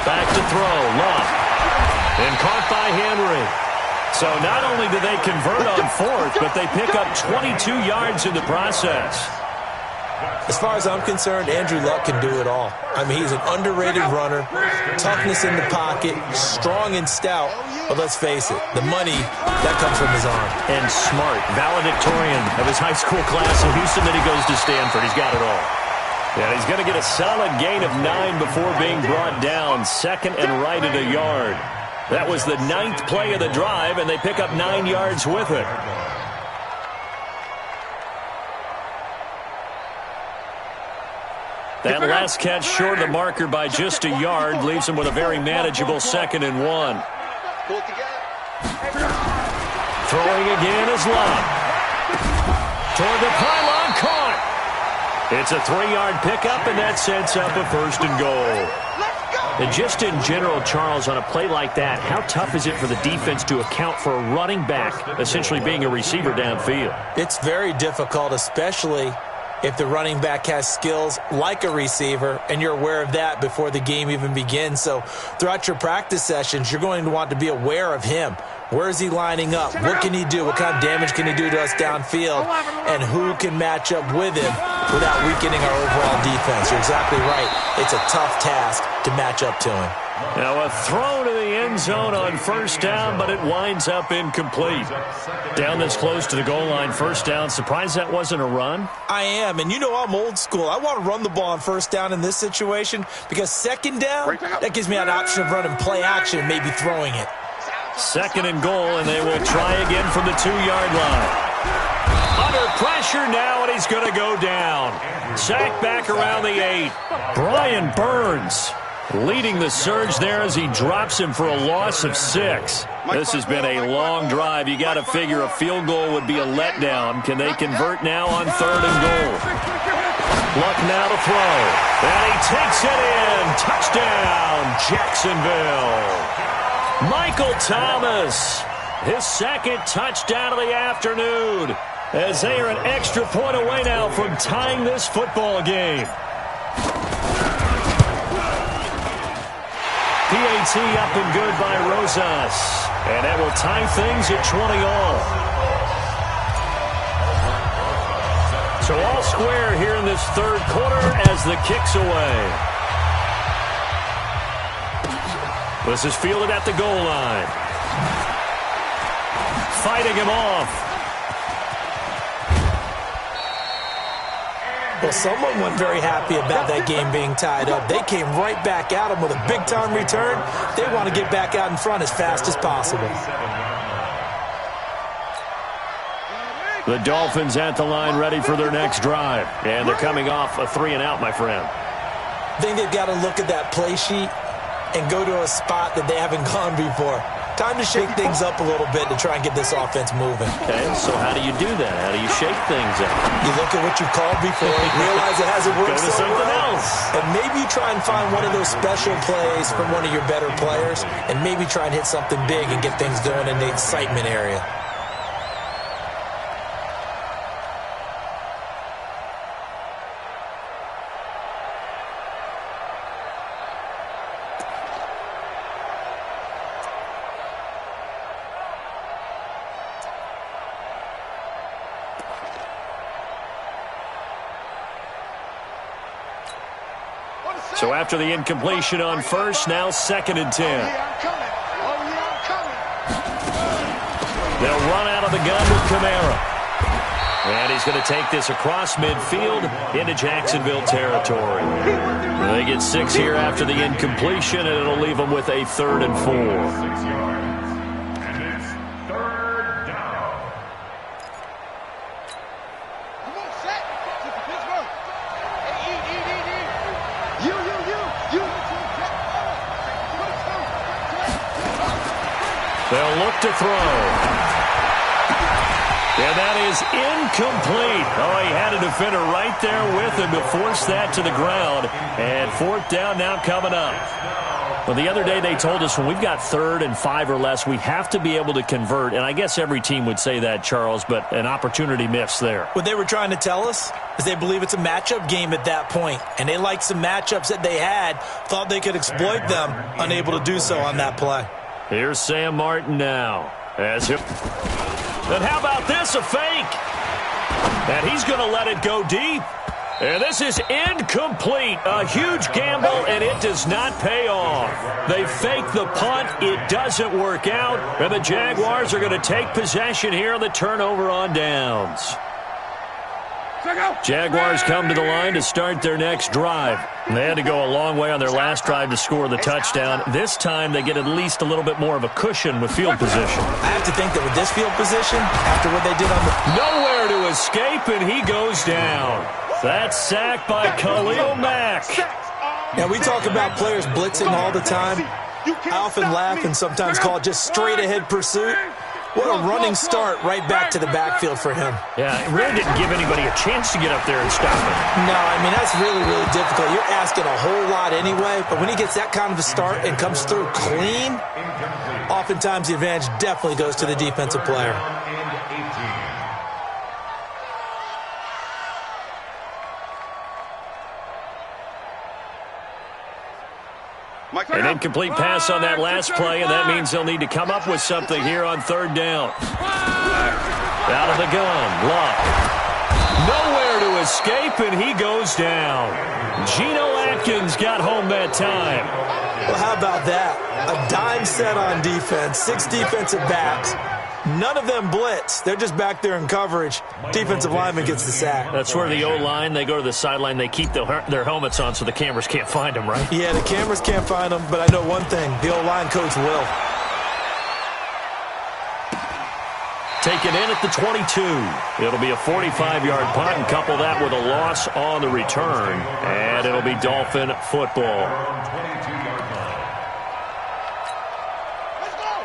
Back to throw, Love. And caught by Henry. So not only do they convert on 4th, but they pick up 22 yards in the process. As far as I'm concerned, Andrew Luck can do it all. I mean, he's an underrated runner, toughness in the pocket, strong and stout. But let's face it, the money, that comes from his arm. And smart, valedictorian of his high school class in Houston, then he goes to Stanford. He's got it all. And he's going to get a solid gain of 9 before being brought down. 2nd and right at a yard. That was the 9th play of the drive, and they pick up 9 yards with it. That last catch short of the marker by just a yard leaves him with a very manageable 2nd and 1. Throwing again is Love. Toward the pylon, caught. It's a 3-yard pickup, and that sets up a 1st and goal. And just in general, Charles, on a play like that, how tough is it for the defense to account for a running back essentially being a receiver downfield? It's very difficult, especially if the running back has skills like a receiver, and you're aware of that before the game even begins. So throughout your practice sessions, you're going to want to be aware of him. Where is he lining up? What can he do? What kind of damage can he do to us downfield? And who can match up with him without weakening our overall defense? You're exactly right. It's a tough task to match up to him. Now a throw to the end zone on 1st down, but it winds up incomplete. Down this close to the goal line, 1st down. Surprised that wasn't a run? I am, and you know I'm old school. I want to run the ball on 1st down in this situation because 2nd down, that gives me an option of running play action and maybe throwing it. 2nd and goal, and they will try again from the 2-yard line. Under pressure now, and he's going to go down. Sacked back around the 8. Brian Burns leading the surge there as he drops him for a loss of 6. This has been a long drive. You got to figure a field goal would be a letdown. Can they convert now on 3rd and goal? Luck now to throw. And he takes it in. Touchdown, Jacksonville. Michael Thomas, his 2nd touchdown of the afternoon, as they are an extra point away now from tying this football game. PAT up and good by Rosas, and that will tie things at 20 all. So all square here in this 3rd quarter as the kick's away. This is fielded at the goal line. Fighting him off. Well, someone wasn't very happy about that game being tied up. They came right back at him with a big-time return. They want to get back out in front as fast as possible. The Dolphins at the line ready for their next drive. And they're coming off a 3-and-out, my friend. I think they've got to look at that play sheet and go to a spot that they haven't gone before. Time to shake things up a little bit to try and get this offense moving. Okay, so how do you do that? How do you shake things up? You look at what you called before, realize it hasn't worked Go to so something well, else. and maybe you try and find one of those special plays from one of your better players, and maybe try and hit something big and get things going in the excitement area. So after the incompletion on 1st, now 2nd and 10. They'll run out of the gun with Kamara. And he's going to take this across midfield into Jacksonville territory. They get 6 here after the incompletion, and it'll leave them with a 3rd and 4. 6 yards. And it's 3rd down. Come on, set. To Pittsburgh. Hey, you. They'll look to throw. And that is incomplete. Oh, he had a defender right there with him to force that to the ground. And 4th down now coming up. Well, the other day they told us when we've got 3rd and 5 or less, we have to be able to convert. And I guess every team would say that, Charles, but an opportunity missed there. What they were trying to tell us is they believe it's a matchup game at that point. And they liked some matchups that they had, thought they could exploit them, unable to do so on that play. Here's Sam Martin now. And how about this, a fake? And he's going to let it go deep. And this is incomplete. A huge gamble, and it does not pay off. They fake the punt. It doesn't work out. And the Jaguars are going to take possession here on the turnover on downs. Jaguars come to the line to start their next drive. They had to go a long way on their last drive to score the touchdown. This time they get at least a little bit more of a cushion with field position. I have to think that with this field position, after what they did on the... Nowhere to escape, and he goes down. That's sacked by Khalil Mack. Now, we talk about players blitzing all the time. I often laugh and sometimes call it just straight-ahead pursuit. What a running start right back to the backfield for him. Yeah, it really didn't give anybody a chance to get up there and stop him. No, I mean, that's really, really difficult. You're asking a whole lot anyway, but when he gets that kind of a start and comes through clean, oftentimes the advantage definitely goes to the defensive player. An incomplete pass on that last play, and that means they'll need to come up with something here on 3rd down. Out of the gun, Luck. Nowhere to escape, and he goes down. Geno Atkins got home that time. Well, how about that? A dime set on defense, 6 defensive backs. None of them blitz. They're just back there in coverage. Defensive lineman gets the sack. That's where the O-line, they go to the sideline, they keep their helmets on so the cameras can't find them, right? Yeah, the cameras can't find them, but I know one thing. The O-line coach will. Taken in at the 22. It'll be a 45-yard punt, and couple that with a loss on the return. And it'll be Dolphin football.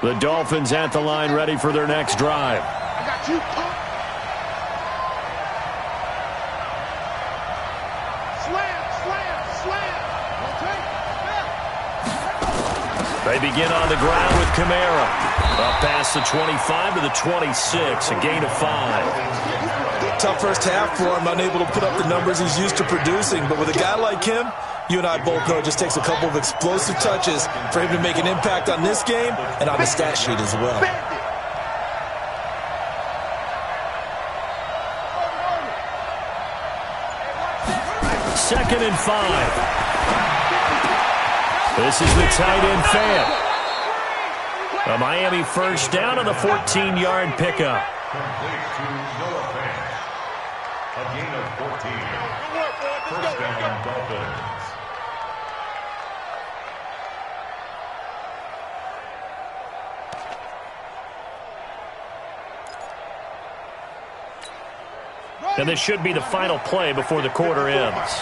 The Dolphins at the line, ready for their next drive. I got you. Slam. They begin on the ground with Kamara. Up past the 25 to the 26, a gain of 5. Tough first half for him, unable to put up the numbers he's used to producing. But with a guy like him, you and I both know it just takes a couple of explosive touches for him to make an impact on this game and on the stat sheet as well. Second and 5. This is the tight end Fant. A Miami first down on the 14-yard pickup. Complete to Noah Fant. A gain of 14. First down, Dolphins. And this should be the final play before the quarter ends.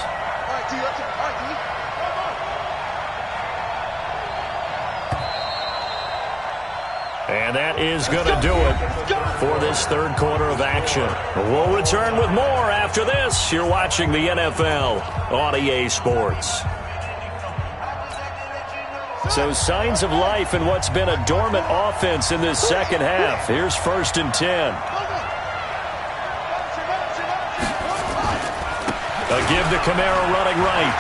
And that is going to do it for this 3rd quarter of action. We'll return with more after this. You're watching the NFL on EA Sports. So signs of life in what's been a dormant offense in this second half. Here's 1st and 10. A give to Kamara running right.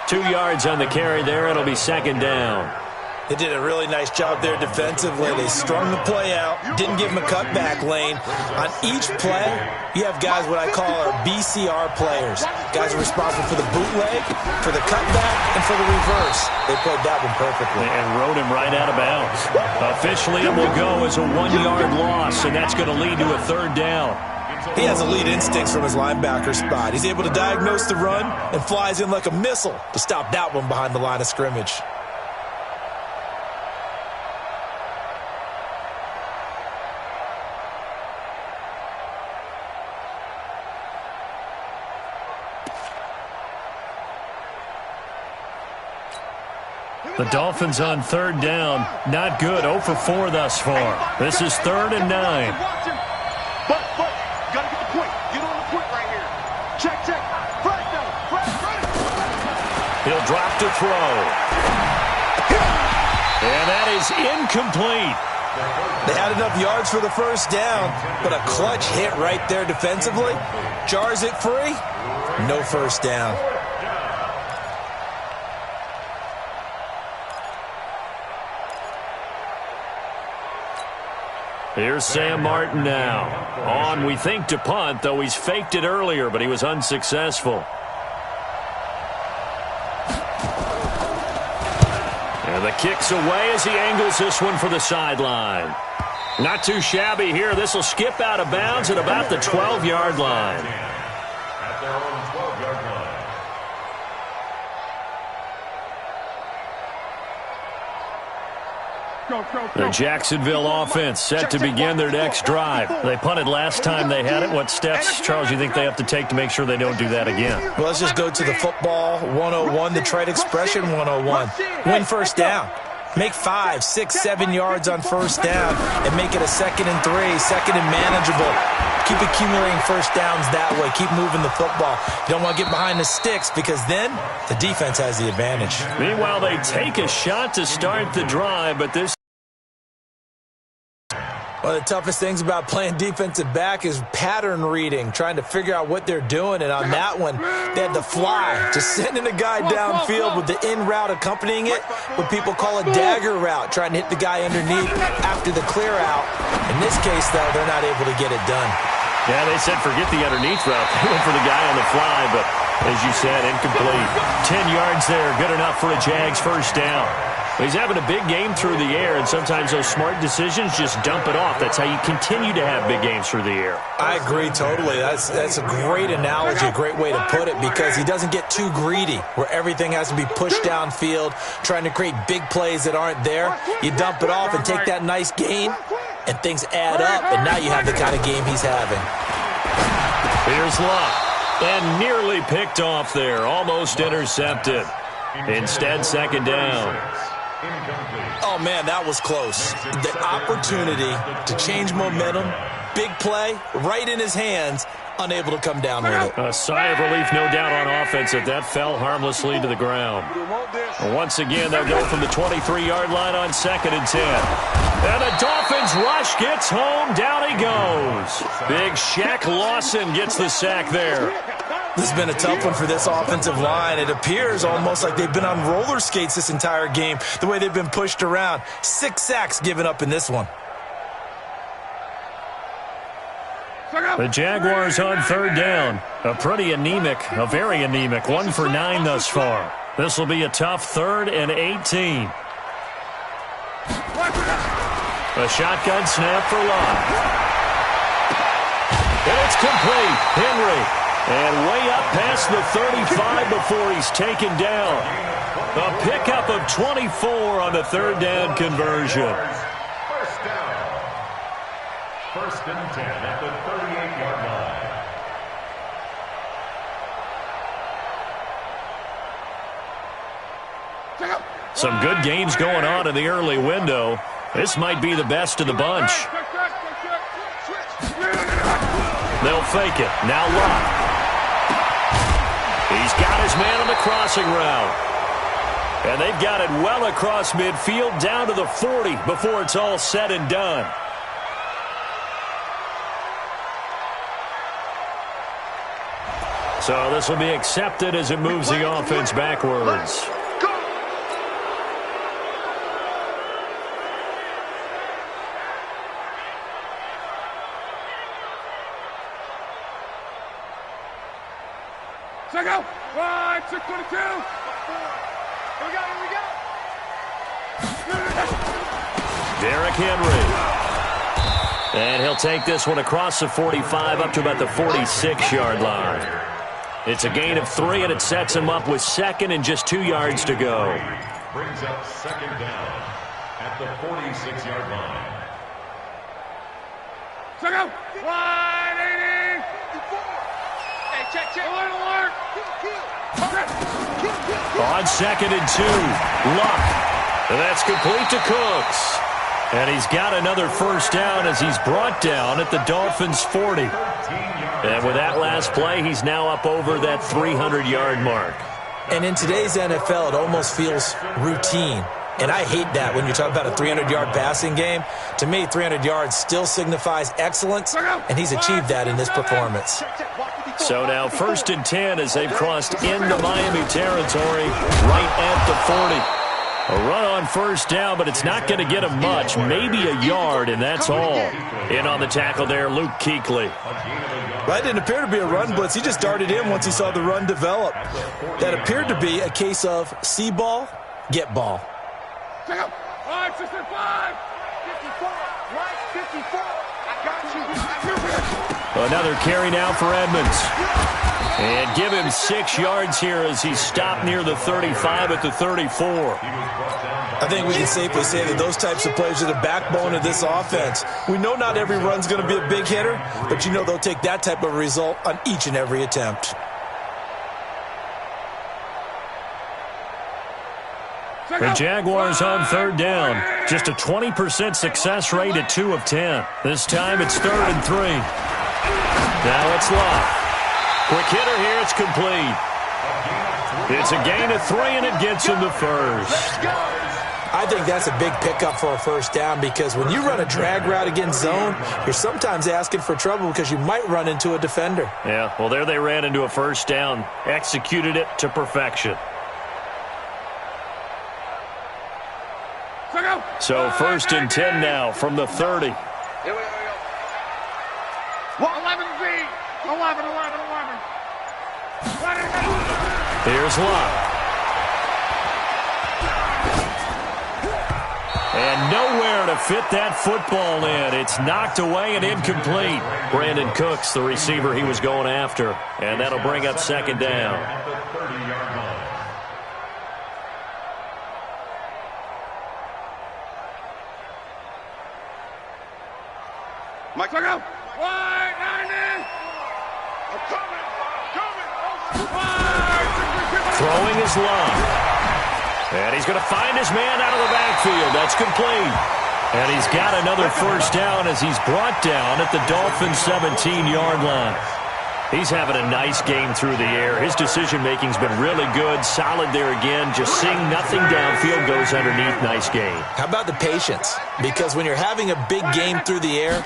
2 yards on the carry there. It'll be 2nd down. They did a really nice job there defensively. They strung the play out, didn't give him a cutback lane. On each play, you have guys what I call our BCR players. Guys are responsible for the bootleg, for the cutback, and for the reverse. They played that one perfectly. And rode him right out of bounds. Officially, it will go as a 1-yard loss, and that's going to lead to a 3rd down. He has elite instincts from his linebacker spot. He's able to diagnose the run and flies in like a missile to stop that one behind the line of scrimmage. The Dolphins on 3rd down. Not good. 0 for 4 thus far. This is 3rd and 9. But, you gotta get the point. Get on the point right here. Check. Fresh down. Fresh. He'll drop to throw. And that is incomplete. They had enough yards for the 1st down, but a clutch hit right there defensively. Jars it free. No 1st down. Here's Sam Martin now. On, we think, to punt, though he's faked it earlier, but he was unsuccessful. And the kick's away as he angles this one for the sideline. Not too shabby here. This will skip out of bounds at about the 12-yard line. At their own 12-yard line. The Jacksonville offense set to begin their next drive. They punted last time they had it. What steps, Charles, you think they have to take to make sure they don't do that again? Well, let's just go to the football 101, the trade expression 101. Win 1st down. Make 5, 6, 7 yards on 1st down and make it a 2nd and 3, 2nd and manageable. Keep accumulating 1st downs that way. Keep moving the football. You don't want to get behind the sticks because then the defense has the advantage. Meanwhile, they take a shot to start the drive, but this... One of the toughest things about playing defensive back is pattern reading, trying to figure out what they're doing. And on that one, they had to fly, just sending a guy downfield with the in route accompanying it, what people call a dagger route, trying to hit the guy underneath after the clear out. In this case, though, they're not able to get it done. Yeah, they said forget the underneath route. They went for the guy on the fly, but as you said, incomplete. 10 yards there, good enough for a Jags 1st down. He's having a big game through the air, and sometimes those smart decisions just dump it off. That's how you continue to have big games through the air. I agree totally. That's a great analogy, a great way to put it, because he doesn't get too greedy where everything has to be pushed downfield, trying to create big plays that aren't there. You dump it off and take that nice gain, and things add up, and now you have the kind of game he's having. Here's Luck, and nearly picked off there, almost intercepted. Instead, 2nd down. Oh, man, that was close. The opportunity to change momentum, big play, right in his hands, unable to come down with it. A sigh of relief, no doubt, on offense that fell harmlessly to the ground. Once again, they'll go from the 23-yard line on 2nd and 10. And the Dolphins rush gets home. Down he goes. Big Shaq Lawson gets the sack there. This has been a tough one for this offensive line. It appears almost like they've been on roller skates this entire game, the way they've been pushed around. 6 sacks given up in this one. The Jaguars on 3rd down. A very anemic 1 for 9 thus far. This will be a tough 3rd and 18. A shotgun snap for Locke. And it's complete. Henry. And way up past the 35 before he's taken down. A pickup of 24 on the 3rd down conversion. 1st down. 1st and 10 at the 38-yard line. Some good games going on in the early window. This might be the best of the bunch. They'll fake it. Now Locke. He's got his man on the crossing route. And they've got it well across midfield down to the 40 before it's all said and done. So this will be accepted as it moves the offense backwards. Check out. 1, 622. Here we go, here we go. Derrick Henry. And he'll take this one across the 45 up to about the 46-yard line. It's a gain of 3, and it sets him up with second and just 2 yards to go. Brings up second down at the 46-yard line. Check out. 180. Hey, check. Alert. On second and 2, Luck. And that's complete to Cooks. And he's got another first down as he's brought down at the Dolphins' 40. And with that last play, he's now up over that 300-yard mark. And in today's NFL, it almost feels routine. And I hate that when you talk about a 300-yard passing game. To me, 300 yards still signifies excellence, and he's achieved that in this performance. So now 1st and 10 as they've crossed into Miami territory right at the 40. A run on first down, but it's not going to get him much. Maybe a yard, and that's all. In on the tackle there, Luke Kuechly. That didn't appear to be a run blitz. He just darted in once he saw the run develop. That appeared to be a case of see ball, get ball. Check out. 565. 54. Right, 54. I got you. Another carry now for Edmonds. And give him 6 yards here as he stopped near the 35 at the 34. I think we can safely say that those types of plays are the backbone of this offense. We know not every run's going to be a big hitter, but you know they'll take that type of result on each and every attempt. The Jaguars on 3rd down. Just a 20% success rate at 2 of 10. This time it's 3rd and 3. Now it's Luck. Quick hitter here, it's complete. It's a gain of 3, and it gets him the first. I think that's a big pickup for a first down because when you run a drag route against zone, you're sometimes asking for trouble because you might run into a defender. Yeah, well, there they ran into a first down. Executed it to perfection. So 1st and 10 now from the 30. Here we go. 11Z. 11. Here's Luck. And nowhere to fit that football in. It's knocked away and incomplete. Brandon Cooks, the receiver he was going after. And that'll bring up second down. At the 30-yard line. Mike, look out! 190! I'm coming! Throwing his Luck. And he's going to find his man out of the backfield. That's complete. And he's got another first down as he's brought down at the Dolphins' 17-yard line. He's having a nice game through the air. His decision-making's been really good. Solid there again. Just seeing nothing downfield goes underneath. Nice game. How about the patience? Because when you're having a big game through the air,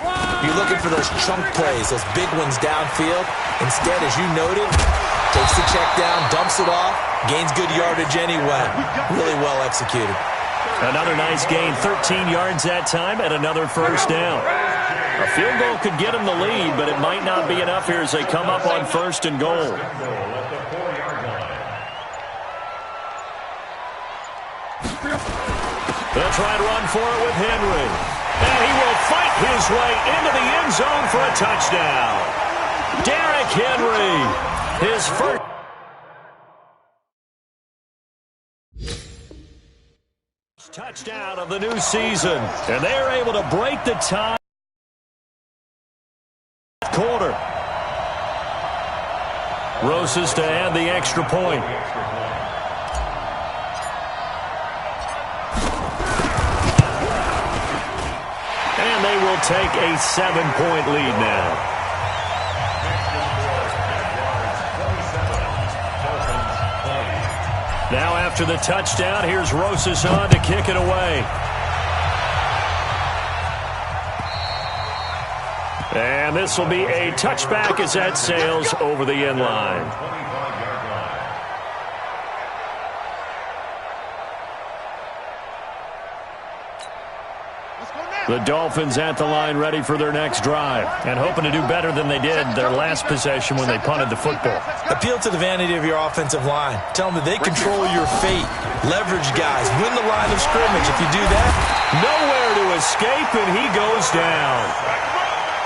you're looking for those chunk plays, those big ones downfield. Instead, as you noted, takes the check down, dumps it off, gains good yardage anyway. Really well executed. Another nice gain, 13 yards that time, and another first down. A field goal could get them the lead, but it might not be enough here as they come up on 1st and goal. They'll try to run for it with Henry. And he will fight his way into the end zone for a touchdown. Derrick Henry, his first. Touchdown of the new season. And they're able to break the tie. Quarter. Rosas to add the extra point. And they will take a 7-point lead now. Now after the touchdown, here's Rosas on to kick it away. And this will be a touchback as that sails over the end line. The Dolphins at the line ready for their next drive and hoping to do better than they did their last possession when they punted the football. Appeal to the vanity of your offensive line. Tell them that they control your fate. Leverage guys. Win the line of scrimmage. If you do that, nowhere to escape, and he goes down.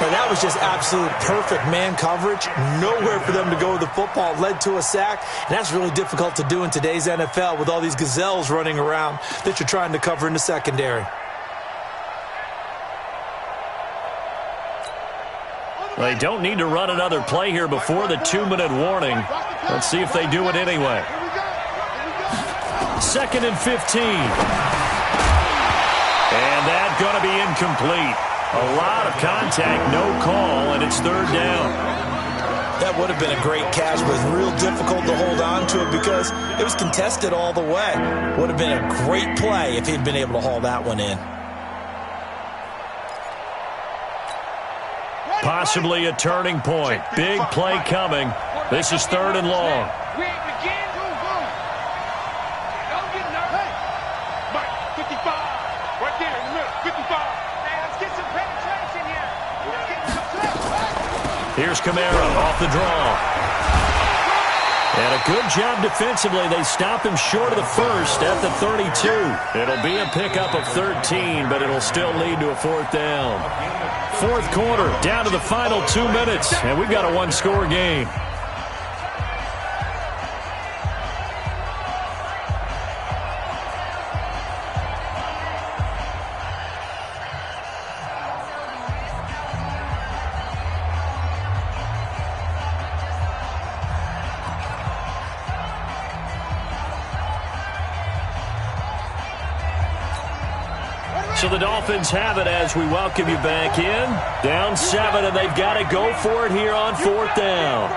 Well, that was just absolute perfect man coverage. Nowhere for them to go with the football. Led to a sack, and that's really difficult to do in today's NFL with all these gazelles running around that you're trying to cover in the secondary. They don't need to run another play here before the 2-minute warning. Let's see if they do it anyway. 2nd and 15. And that's going to be incomplete. A lot of contact, no call, and it's 3rd down. That would have been a great catch, but it's real difficult to hold on to it because it was contested all the way. Would have been a great play if he'd been able to haul that one in. Possibly a turning point. Big play coming. This is 3rd and long. We ain't begin. Don't get nervous. Mike, 55. Right there in the middle. 55. Hey, let's get some penetration here. Here's Kamara off the draw. And a good job defensively. They stop him short of the first at the 32. It'll be a pickup of 13, but it'll still lead to a 4th down. 4th quarter, down to the final 2 minutes, and we've got a 1-score game. So the Dolphins have it as we welcome you back in. Down 7, and they've got to go for it here on 4th down.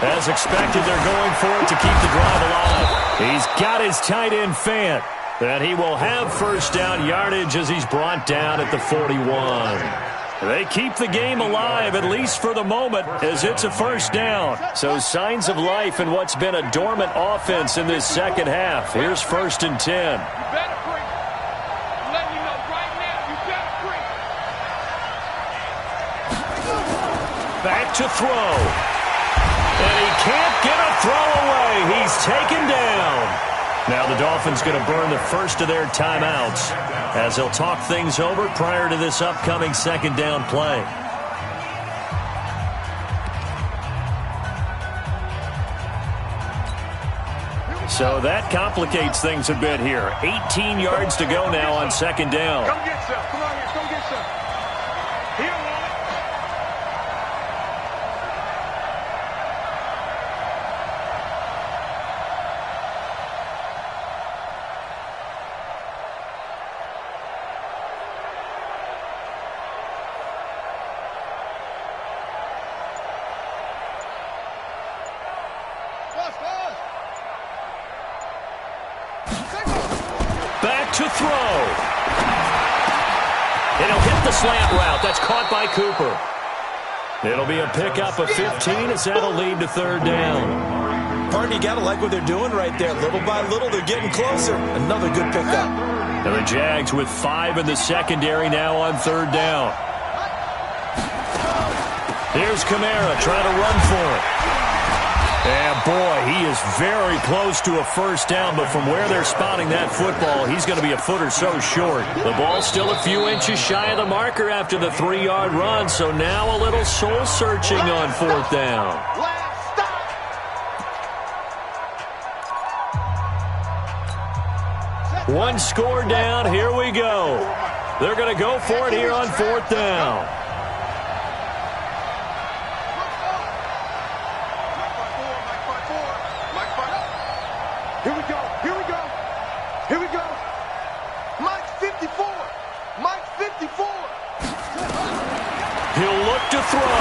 As expected, they're going for it to keep the drive alive. He's got his tight end Fant, and he will have 1st down yardage as he's brought down at the 41. They keep the game alive, at least for the moment, as it's a 1st down. So signs of life in what's been a dormant offense in this second half. Here's 1st and 10. You better bring. I'm letting you know right now, you better bring. Back to throw. And he can't get a throw away. He's taken down. Now the Dolphins going to burn the first of their timeouts as they'll talk things over prior to this upcoming 2nd down play. So that complicates things a bit here. 18 yards to go now on 2nd down. Come get some. Come on here. Come get some. Here, woman. Back to throw. And he'll hit the slant route. That's caught by Cooper. It'll be a pickup of 15 as that'll lead to 3rd down. Pardon, you got to like what they're doing right there. Little by little, they're getting closer. Another good pickup. And the Jags with 5 in the secondary now on 3rd down. Here's Kamara trying to run for it. And boy, he is very close to a 1st down, but from where they're spotting that football, he's going to be a foot or so short. The ball's still a few inches shy of the marker after the 3-yard run, so now a little soul-searching on 4th down. One score down, here we go. They're going to go for it here on 4th down. Here we go. Here we go. Here we go. Mike 54. Mike 54. He'll look to throw.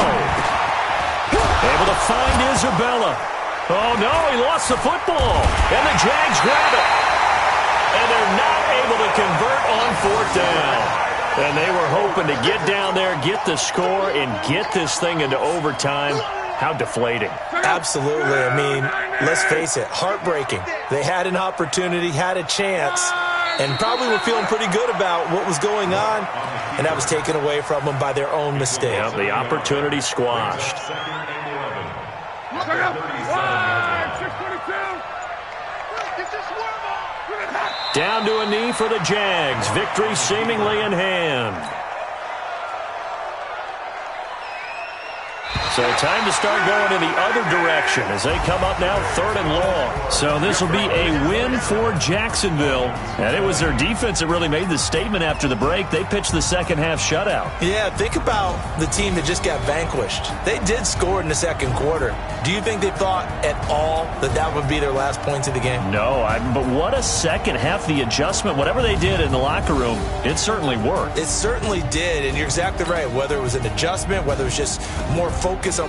Able to find Isabella. Oh, no, he lost the football. And the Jags grab it. And they're not able to convert on 4th down. And they were hoping to get down there, get the score, and get this thing into overtime. How deflating. Absolutely. I mean, let's face it, heartbreaking. They had an opportunity, had a chance, and probably were feeling pretty good about what was going on, and that was taken away from them by their own mistake. Yeah, the opportunity squashed. Down to a knee for the Jags. Victory seemingly in hand. So time to start going in the other direction as they come up now 3rd and long. So this will be a win for Jacksonville. And it was their defense that really made the statement after the break. They pitched the second half shutout. Yeah, think about the team that just got vanquished. They did score in the second quarter. Do you think they thought at all that that would be their last points of the game? No, but what a second half. The adjustment, whatever they did in the locker room, it certainly worked. It certainly did, and you're exactly right. Whether it was an adjustment, whether it was just more focus on